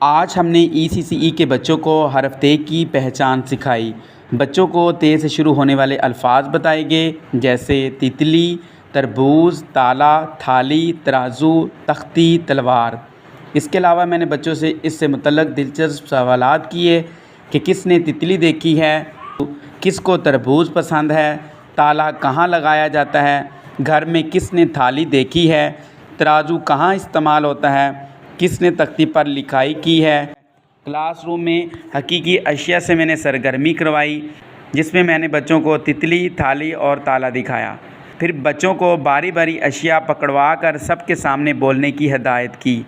آج ہم نے ECCE کے بچوں کو حرف تے کی پہچان سکھائی۔ بچوں کو تے سے شروع ہونے والے الفاظ بتائے گئے، جیسے تتلی، تربوز، تالا، تھالی، ترازو، تختی، تلوار۔ اس کے علاوہ میں نے بچوں سے اس سے متعلق دلچسپ سوالات کیے کہ کس نے تتلی دیکھی ہے، کس کو تربوز پسند ہے، تالا کہاں لگایا جاتا ہے، گھر میں کس نے تھالی دیکھی ہے، ترازو کہاں استعمال ہوتا ہے، کس نے تختی پر لکھائی کی ہے۔ کلاس روم میں حقیقی اشیاء سے میں نے سرگرمی کروائی، جس میں نے بچوں کو تتلی، تھالی اور تالا دکھایا۔ پھر بچوں کو باری باری اشیاء پکڑوا کر سب کے سامنے بولنے کی ہدایت کی۔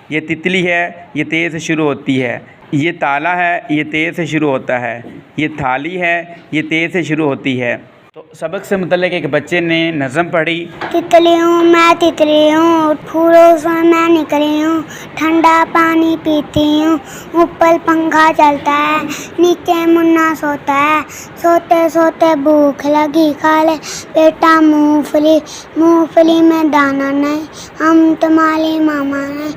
یہ تتلی ہے، یہ تے سے شروع ہوتی ہے۔ یہ تالا ہے، یہ تے سے شروع ہوتا ہے۔ یہ تھالی ہے، یہ تے سے شروع ہوتی ہے۔ تو سبق سے متعلق ایک بچے نے نظم پڑھی۔ تتلی ہوں میں تتلی ہوں، پھولوں سے میں نکلی ہوں، ٹھنڈا پانی پیتی ہوں، اوپر پنکھا چلتا ہے، نیچے منا سوتا ہے، سوتے سوتے بھوک لگی کھا لے بیٹا مونگ پھلی میں دانا نہیں، ہم تمہاری ماما نہیں۔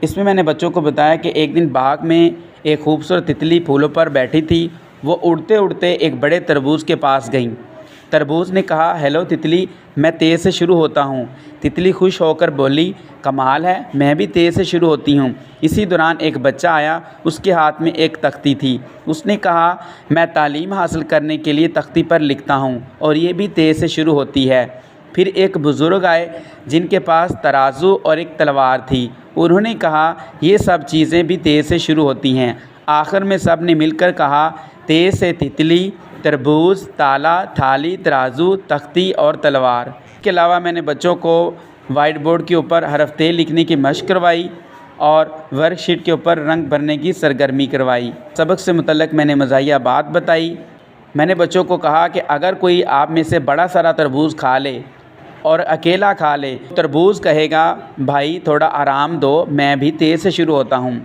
اس میں نے بچوں کو بتایا کہ ایک دن باغ میں ایک خوبصورت تتلی پھولوں پر بیٹھی تھی۔ وہ اڑتے اڑتے ایک بڑے تربوز کے پاس گئیں۔ تربوز نے کہا، ہیلو تتلی، میں تے سے شروع ہوتا ہوں۔ تتلی خوش ہو کر بولی، کمال ہے، میں بھی تے سے شروع ہوتی ہوں۔ اسی دوران ایک بچہ آیا، اس کے ہاتھ میں ایک تختی تھی۔ اس نے کہا، میں تعلیم حاصل کرنے کے لیے تختی پر لکھتا ہوں اور یہ بھی تے سے شروع ہوتی ہے۔ پھر ایک بزرگ آئے جن کے پاس ترازو اور ایک تلوار تھی۔ انہوں نے کہا، یہ سب چیزیں بھی تے سے شروع ہوتی ہیں۔ آخر میں سب نے مل کر کہا، تے سے تتلی، تربوز، تالا، تھالی، ترازو، تختی اور تلوار۔ اس کے علاوہ میں نے بچوں کو وائٹ بورڈ کے اوپر حرف تے لکھنے کی مشق کروائی اور ورک شیٹ کے اوپر رنگ بھرنے کی سرگرمی کروائی۔ سبق سے متعلق میں نے مزاحیہ بات بتائی۔ میں نے بچوں کو کہا کہ اگر کوئی آپ میں سے بڑا سارا تربوز کھا لے اور اکیلا کھا لے، تربوز کہے گا، بھائی تھوڑا آرام دو، میں بھی تے سے شروع ہوتا ہوں۔